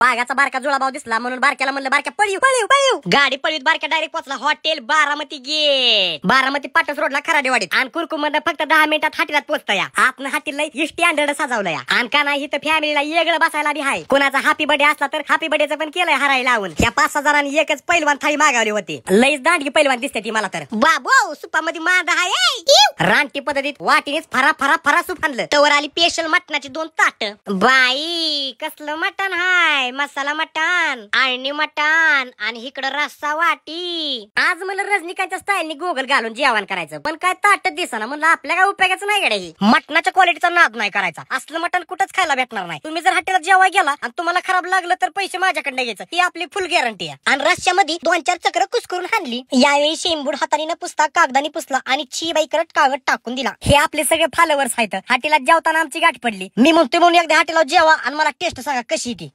पागाचा बारका जुळा भाव दिसला म्हणून बारक्याला म्हणलं बारक्या पळीव पळीव पळीव. गाडी पळीत बारक्या डायरेक्ट पोहोचला हॉटेल बारामती गेट. बारामती पाटस रोडला खराडेवाडीत. आणि कुरकुम मध्ये फक्त 10 मिनिटात हाटीलात पोहोचता या. आतनं हाटीला स्टँडर्ड सजावलं या. आणि का नाही इथं फॅमिलीला वेगळं बसायला बी हाय. कोणाचा हॅपी बर्थडे असला तर हॅपी बर्थडेचं पण केलंय हरायला लावून. या 5-6 जणांनी एकच पैलवान थाळी मागवली होती. लईच दांडगी पैलवान दिसते ती मला तर. बाबू सुपामध्ये मांदा हाय. रानटी पद्धतीत वाटीनेच फरा फरा फरा सूप आणलं. तवर आली स्पेशल मटणाची 2 ताट. बाई कसलं मटण हाय. मसाला मटण आणि मटण आणि इकडं रस्सा वाटी. आज मला रजनीकांतच्या स्टाईलनी गोगल घालून जेवण करायचं पण काय ताटच दिसना. म्हणलं आपल्या काय उपयोगाचं नाही गड्या. ही मटणाच्या क्वालिटीचा नाद नाही करायचा. असलं मटण कुठंच खायला भेटणार नाही. तुम्ही जर हॉटेलात जेवाय गेला आणि तुम्हाला खराब लागलं तर पैसे माझ्याकडे घ्यायचं. ही आपली फुल गॅरंटी आहे. आणि रश्श्यामध्ये 2-4 चक्र कुसकरून हाणली. यावेळी शेंबूड हाताने न पुसता कागदाने पुसला आणि छी बाई करत कागद टाकून दिला. हे आपले सगळे फॉलोअर्स आहेत. हॉटेलात जेवताना आमची गाठ पडली. मी म्हणतोय म्हणून एकदा हॉटेलात जेवा आणि मला टेस्ट सांगा कशी ती.